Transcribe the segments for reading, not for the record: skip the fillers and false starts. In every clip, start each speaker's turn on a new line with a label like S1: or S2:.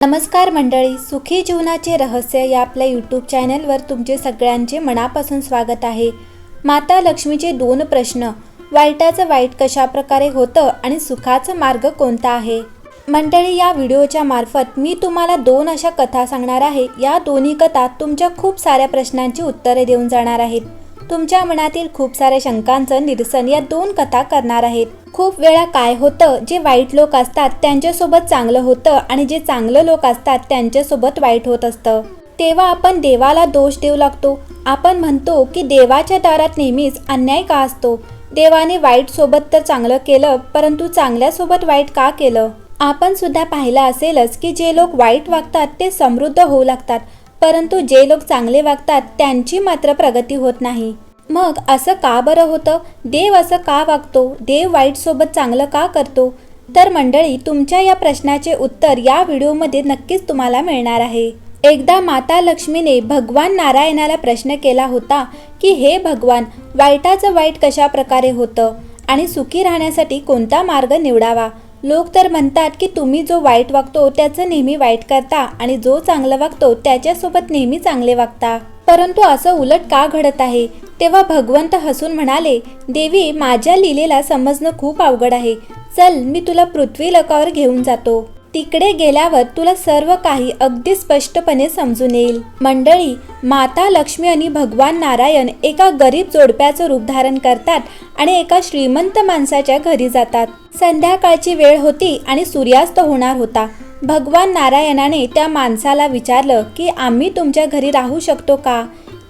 S1: नमस्कार मंडळी, सुखी जीवनाचे रहस्य या आपल्या यूट्यूब चॅनलवर तुमचे सगळ्यांचे मनापासून स्वागत आहे. माता लक्ष्मीचे 2 प्रश्न. वाईटाचं वाईट कशा प्रकारे होतं आणि सुखाचा मार्ग कोणता आहे? मंडळी, या व्हिडिओच्या मार्फत मी तुम्हाला 2 अशा कथा सांगणार आहे. या दोन्ही कथा तुमच्या खूप साऱ्या प्रश्नांची उत्तरे देऊन जाणार आहेत. तुमच्या मनातील खूप साऱ्या शंकांचं निरसन या 2 कथा करणार आहेत. खूप वेळा काय होतं, जे वाईट लोक असतात त्यांच्यासोबत चांगलं होतं आणि जे चांगलं लोक असतात त्यांच्यासोबत वाईट होत असतं. तेव्हा आपण देवाला दोष देऊ लागतो. आपण म्हणतो की देवाच्या दारात नेहमीच अन्याय का असतो? देवाने वाईट सोबत तर चांगलं केलं, परंतु चांगल्यासोबत वाईट का केलं? आपण सुद्धा पाहिलं असेलच की जे लोक वाईट वागतात ते समृद्ध होऊ लागतात, परंतु जे लोक चांगले वागतात त्यांची मात्र प्रगती होत नाही. मग असं का बरं होतं? देव असं का वागतो? देव वाईट सोबत चांगलं का करतो? तर मंडळी, तुमच्या या प्रश्नाचे उत्तर या व्हिडिओमध्ये नक्कीच तुम्हाला मिळणार आहे. एकदा माता लक्ष्मीने भगवान नारायणाला प्रश्न केला होता की हे भगवान, वाईटाचं वाईट कशा प्रकारे होतं आणि सुखी राहण्यासाठी कोणता मार्ग निवडावा? लोक तर म्हणतात की तुम्ही जो वाईट वागतो त्याचं नेहमी वाईट करता आणि जो चांगलं वागतो त्याच्यासोबत नेहमी चांगले वागता. परंतु असं उलट का घडत आहे? तेव्हा भगवंत हसून म्हणाले, देवी, माझ्या लीलेला समजणं खूप अवघड आहे. चल, मी तुला पृथ्वी लोकावर घेऊन जातो. तिकडे गेल्यावर तुला सर्व काही अगदी स्पष्टपणे समजून येईल. मंडळी, माता लक्ष्मी आणि भगवान नारायण एका गरीब जोडप्याचं रूप धारण करतात आणि एका श्रीमंत माणसाच्या घरी जातात. संध्याकाळची वेळ होती आणि सूर्यास्त होणार होता. भगवान नारायणाने त्या माणसाला विचारलं की आम्ही तुमच्या घरी राहू शकतो का?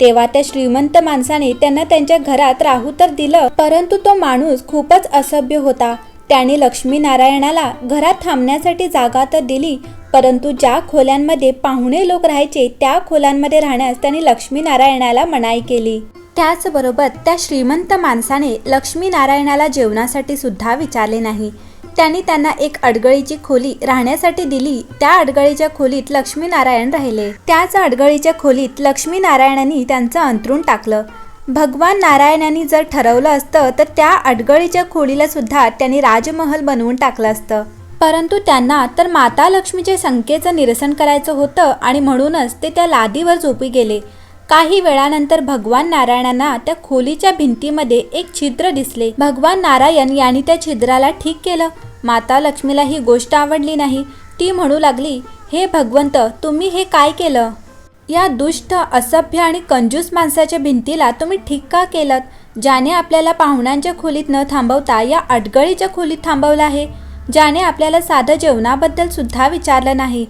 S1: तेव्हा त्या श्रीमंत माणसाने त्यांना त्यांच्या घरात राहू तर दिलं, परंतु तो माणूस खूपच असभ्य होता. त्याने लक्ष्मी नारायणाला घरात थांबण्यासाठी जागा तर दिली, परंतु ज्या खोल्यांमध्ये पाहुणे लोक राहायचे त्या खोल्यांमध्ये राहण्यास त्यांनी लक्ष्मी नारायणाला मनाई केली. त्याचबरोबर त्या श्रीमंत माणसाने लक्ष्मी नारायणाला जेवणासाठी सुद्धा विचारले नाही. त्यांनी त्यांना एक अडगळीची खोली राहण्यासाठी दिली. त्या अडगळीच्या खोलीत लक्ष्मी नारायण राहिले. त्याच अडगळीच्या खोलीत लक्ष्मी नारायणांनी त्यांचं अंथरूण टाकलं. भगवान नारायणांनी जर ठरवलं असतं तर त्या अडगळीच्या खोलीला सुद्धा त्यांनी राजमहल बनवून टाकलं असतं, परंतु त्यांना तर माता लक्ष्मीच्या शंकेचं निरसन करायचं होतं आणि म्हणूनच ते त्या लादीवर झोपी गेले. काही वेळानंतर भगवान नारायणांना त्या खोलीच्या भिंतीमध्ये एक छिद्र दिसले. भगवान नारायण यांनी त्या छिद्राला ठीक केलं. माता लक्ष्मीला ही गोष्ट आवडली नाही. ती म्हणू लागली, हे भगवंत, तुम्ही हे काय केलं? या दुष्ट, असभ्य आणि कंजूस माणसाच्या भिंतीला तुम्ही ठीक का केलं, ज्याने आपल्याला पाहुण्यांच्या खोलीत न थांबवता या अडगळीच्या खोलीत थांबवलं आहे, ज्याने आपल्याला साधं जेवणाबद्दल सुद्धा विचारलं नाही?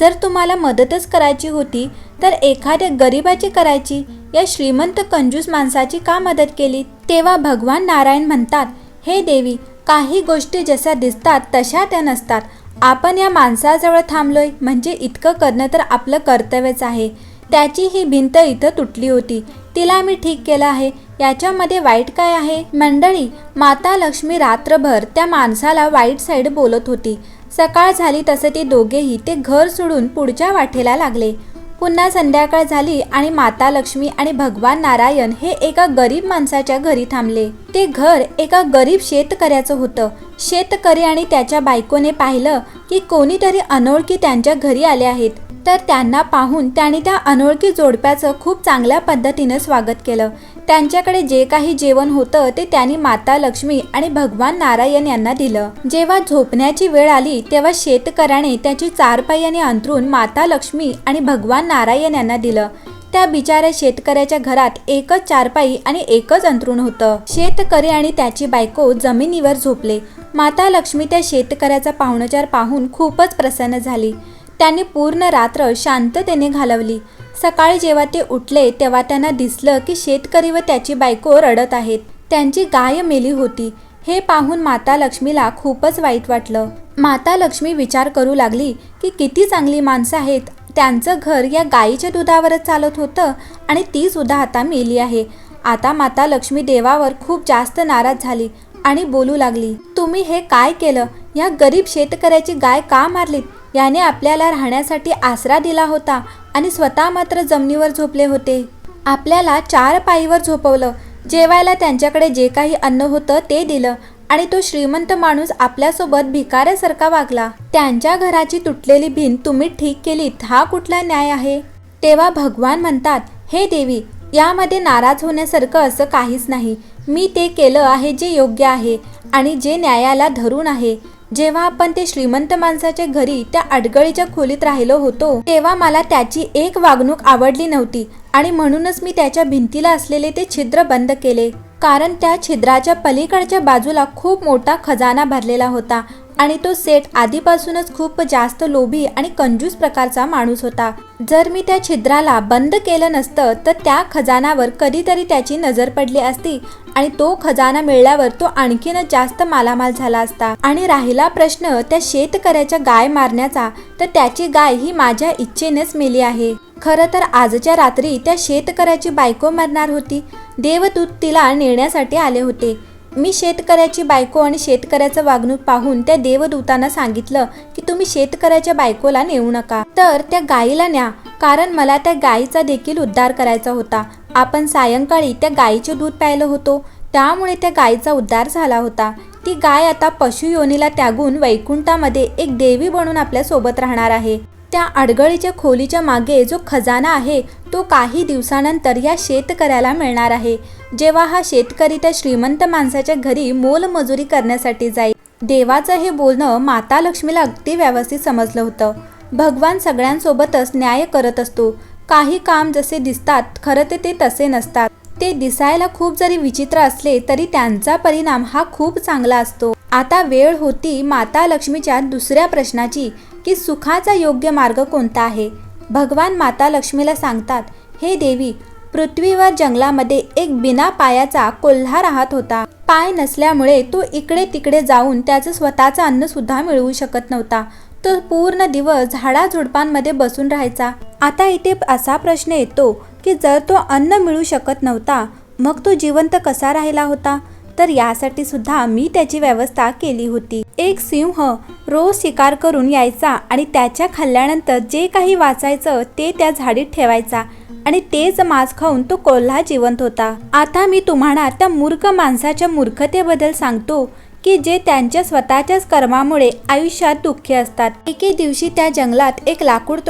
S1: जर तुम्हाला मदतच करायची होती तर एखाद्या गरीबाची करायची, या श्रीमंत कंजूस माणसाची का मदत केली? तेव्हा भगवान नारायण म्हणतात, हे देवी, काही गोष्टी जशा दिसतात तशा त्या नसतात. आपण या माणसाजवळ थांबलोय म्हणजे इतकं करणं तर आपलं कर्तव्यच आहे. त्याची ही भिंत इथं तुटली होती, तिला मी ठीक केलं आहे, याच्यामध्ये वाईट काय आहे? मंडळी, माता लक्ष्मी रात्रभर त्या माणसाला वाईट साईड बोलत होती. सकाळ झाली तसे ते दोघेही ते घर सोडून पुढच्या वाटेला लागले. पुन्हा संध्याकाळ झाली आणि माता लक्ष्मी आणि भगवान नारायण हे एका गरीब माणसाच्या घरी थांबले. ते घर एका गरीब शेतकऱ्याचं होतं. शेतकरी आणि त्याच्या बायकोने पाहिलं की कोणीतरी अनोळखी त्यांच्या घरी आले आहेत, तर त्यांना पाहून त्यांनी त्या अनोळखी जोडप्याचं खूप चांगल्या पद्धतीनं स्वागत केलं. त्यांच्याकडे जे काही जेवण होतं ते त्यांनी माता लक्ष्मी आणि भगवान नारायण यांना दिलं. जेव्हा झोपण्याची वेळ आली तेव्हा शेतकऱ्याने त्याची चारपाई आणि अंथरूण माता लक्ष्मी आणि भगवान नारायण यांना दिलं. त्या बिचाऱ्या शेतकऱ्याच्या घरात एकच चारपाई आणि एकच अंथरूण होतं. शेतकरी आणि त्याची बायको जमिनीवर झोपले. माता लक्ष्मी त्या शेतकऱ्याचा पाहुणचार पाहून खूपच प्रसन्न झाली. त्यांनी पूर्ण रात्र शांततेने घालवली. सकाळी जेव्हा ते उठले तेव्हा त्यांना दिसलं की शेतकरी व त्याची बायको रडत आहेत. त्यांची गाय मेली होती. हे पाहून माता लक्ष्मीला खूपच वाईट वाटलं. माता लक्ष्मी विचार करू लागली की किती चांगली माणसं आहेत. त्यांचं घर या गायीच्या दुधावरच चालत होतं आणि ती सुद्धा आता मेली आहे. आता माता लक्ष्मी देवावर खूप जास्त नाराज झाली आणि बोलू लागली, तुम्ही हे काय केलं? या गरीब शेतकऱ्याची गाय का मारलीत? याने आपल्याला राहण्यासाठी आसरा दिला होता आणि स्वतः मात्र जमिनीवर झोपले होते. आपल्याला 4 पायीवर झोपवलं. जेवायला त्यांच्याकडे जे काही अन्न होतं ते दिलं आणि तो श्रीमंत माणूस आपल्यासोबत भिकाऱ्यासारखा वागला. त्यांच्या घराची तुटलेली भिंत तुम्ही ठीक केलीत, हा कुठला न्याय आहे? तेव्हा भगवान म्हणतात, हे देवी, यामध्ये नाराज होण्यासारखं असं काहीच नाही. मी ते केलं आहे जे योग्य आहे आणि जे न्यायाला धरून आहे. जेव्हा आपण ते श्रीमंत माणसाच्या घरी त्या अडगळीच्या खोलीत राहिलो होतो तेव्हा मला त्याची एक वागणूक आवडली नव्हती आणि म्हणूनच मी त्याच्या भिंतीला असलेले ते छिद्र बंद केले. कारण त्या छिद्राच्या पलीकडच्या बाजूला खूप मोठा खजाना भरलेला होता आणि तो सेठ आधीपासूनच खूप जास्त लोभी आणि कंजूस प्रकारचा माणूस होता. जर मी त्या छिद्राला बंद केलं नसतं तर त्या खजानावर कधीतरी त्याची नजर पडली असती आणि तो खजाना मिळाल्यावर तो आणखीनच जास्त मालामाल झाला असता. आणि राहिला प्रश्न त्या शेतकऱ्याच्या गाय मारण्याचा, तर त्याची गाय ही माझ्या इच्छेनेच मेली आहे. खरं तर आजच्या रात्री त्या शेतकऱ्याची बायको मरणार होती. देवदूत तिला नेण्यासाठी आले होते. मी शेतकऱ्याची बायको आणि शेतकऱ्याचं वागणूक पाहून त्या देवदूतांना सांगितलं की तुम्ही शेतकऱ्याच्या बायकोला नेऊ नका, तर त्या गायीला न्या, कारण मला त्या गायीचा देखील उद्धार करायचा होता. आपण सायंकाळी त्या गायीचे दूध प्यायलं होतो, त्यामुळे त्या गायीचा उद्धार झाला होता. ती गाय आता पशुयोनीला त्यागून वैकुंठामध्ये एक देवी बनून आपल्या सोबत राहणार आहे. त्या अडगळीच्या खोलीच्या मागे जो खजाना आहे तो काही दिवसानंतर या शेतकऱ्याला मिळणार आहे, जेव्हा हा शेतकरी त्या श्रीमंत माणसाच्या घरी मोलमजुरी करण्यासाठी जाईल. देवाचं हे बोलणं माता लक्ष्मीला अगदी व्यवस्थित समजलं होतं. भगवान सगळ्यांसोबतच न्याय करत असतो. काही काम जसे दिसतात खरं ते तसे नसतात. ते दिसायला खूप जरी विचित्र असले तरी त्यांचा परिणाम हा खूप चांगला असतो. आता वेळ होती माता लक्ष्मीच्या दुसऱ्या प्रश्नाची की सुखाचा योग्य मार्ग कोणता आहे. भगवान माता लक्ष्मीला सांगतात, हे देवी, पृथ्वीवर जंगलामध्ये एक बिना पायाचा कोल्हा राहत होता. पाय नसल्यामुळे तो इकडे तिकडे जाऊन त्याचं स्वतःचं अन्न सुद्धा मिळवू शकत नव्हता. तो पूर्ण दिवस झाडाझुडपांमध्ये बसून राहायचा. आता इथे असा प्रश्न येतो की जर तो अन्न मिळू शकत नव्हता मग तो जिवंत कसा राहिला होता? तर यासाठी सुद्धा मी त्याची व्यवस्था केली होती. एक सिंह रोज शिकार करून यायचा आणि त्याच्या खाल्ल्यानंतर जे काही वाचायचं ते त्या झाडीत ठेवायचा आणि तेच मांस खाऊन तो कोल्हा जिवंत होता. आता मी तुम्हाला त्या मूर्ख माणसाच्या मूर्खतेबद्दल सांगतो की जे त्यांच्या स्वतःच्याच कर्मामुळे आयुष्यात दुःखी असतात. एके दिवशी त्या जंगलात एक लाकूड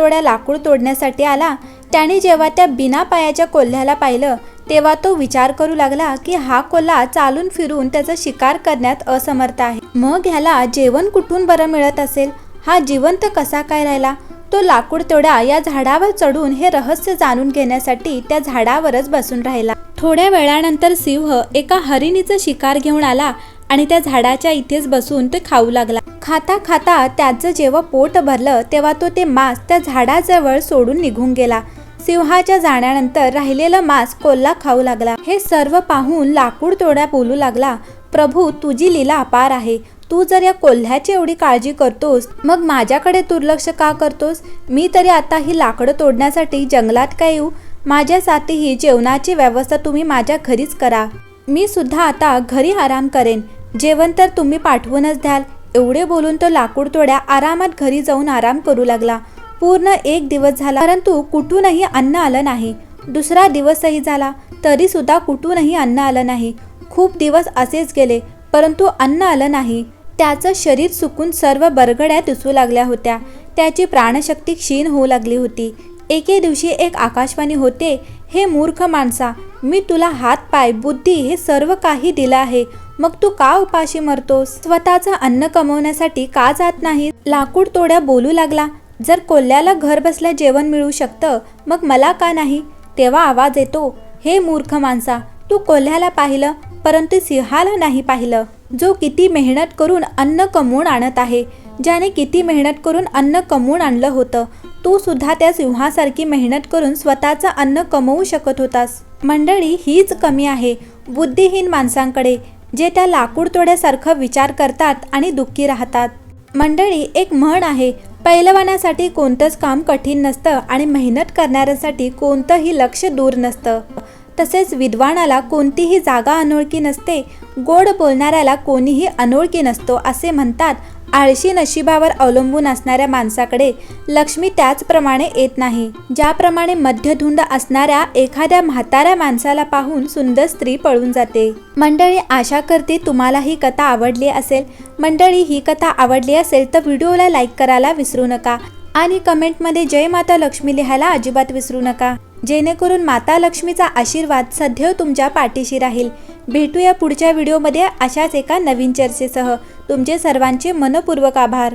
S1: तोडण्यासाठी आला. त्याने जेव्हा त्या बिना पायाच्या कोल्ह्याला पाहिलं तेव्हा तो विचार करू लागला की हा कोल्हा चालून फिरून त्याचा शिकार करण्यात असमर्थ आहे. मग ह्याला जेवण कुठून बरं मिळत असेल? हा जिवंत कसा काय राहिला? तो लाकूड तोडा या झाडावर चढून हे रहस्य जाणून घेण्यासाठी त्या झाडावरच बसून राहिला. थोड्या वेळानंतर सिंह एका हरिणीचा शिकार घेऊन आला आणि त्या झाडाच्या इथेच बसून ते खाऊ लागला. खाता खाता त्याचं जेव्हा पोट भरलं तेव्हा तो ते मांस त्या झाडाजवळ सोडून निघून गेला. सिंहाच्या जाण्यानंतर राहिलेलं मांस कोल्हा खाऊ लागला. हे सर्व पाहून लाकूड तोडा बोलू लागला, प्रभू, तुझी लीला अपार आहे. तू जर या कोल्ह्याची एवढी काळजी करतोस मग माझ्याकडे दुर्लक्ष का करतोस? मी तरी आता ही लाकडं तोडण्यासाठी जंगलात काय येऊ? माझ्यासाठीही जेवणाची व्यवस्था तुम्ही माझ्या घरीच करा. मी सुद्धा आता घरी आराम करेन. जेवण तर तुम्ही पाठवूनच द्याल. एवढे बोलून तो लाकूड तोड्या आरामात घरी जाऊन आराम करू लागला. पूर्ण एक दिवस झाला परंतु कुठूनही अन्न आलं नाही. दुसरा दिवसही झाला तरी सुद्धा कुठूनही अन्न आलं नाही. खूप दिवस असेच गेले परंतु अन्न आलं नाही. त्याचं शरीर सुकून सर्व बरगड्या दिसू लागल्या होत्या. त्याची प्राणशक्ती क्षीण होऊ लागली होती. एके दिवशी एक आकाशवाणी होते, हे मूर्ख माणसा, मी तुला हात पाय बुद्धी हे सर्व काही दिलं आहे, मग तू का उपाशी मरतोस? स्वतःचं अन्न कमवण्यासाठी का जात नाही? लाकूड तोड्या बोलू लागला, जर कोल्ह्याला घर बसल्या जेवण मिळू शकतं मग मला का नाही? तेव्हा आवाज येतो, हे मूर्ख माणसा, तू कोल्ह्याला पाहिलं परंतु सिंहाला नाही पाहिलं, जो किती मेहनत करून अन्न कमवून आणत आहे, ज्याने किती मेहनत करून अन्न कमवून आणलं होतं. तू सुद्धा त्या सिंहासारखी मेहनत करून स्वतःचं अन्न कमवू शकत होतास. मंडळी, हीच कमी आहे बुद्धिहीन माणसांकडे, जे त्या लाकूड तोड्यासारखं विचार करतात आणि दुःखी राहतात. मंडळी, एक म्हण आहे, पैलवानासाठी कोणतंच काम कठीण नसतं आणि मेहनत करणाऱ्यांसाठी कोणतंही लक्ष दूर नसतं. तसेच विद्वानाला कोणतीही जागा अनोळखी नसते, गोड बोलणाऱ्याला कोणीही अनोळखी नसतो असे म्हणतात. आळशी नशिबावर अवलंबून असणाऱ्या माणसाकडे लक्ष्मी त्याचप्रमाणे येत नाही, ज्याप्रमाणे मध्यधुंद असणाऱ्या एखाद्या म्हाताऱ्या माणसाला पाहून सुंदर स्त्री पळून जाते. मंडळी, आशा करते तुम्हाला ही कथा आवडली असेल. मंडळी, ही कथा आवडली असेल तर व्हिडिओला लाईक करायला विसरू नका आणि कमेंटमध्ये जय माता लक्ष्मी लिहायला अजिबात विसरू नका, जेणेकरून माता लक्ष्मीचा आशीर्वाद सदैव तुमच्या पाठीशी राहील. भेटूया पुढच्या व्हिडिओमध्ये अशाच एका नवीन चर्चेसह. तुमचे सर्वांचे मनपूर्वक आभार.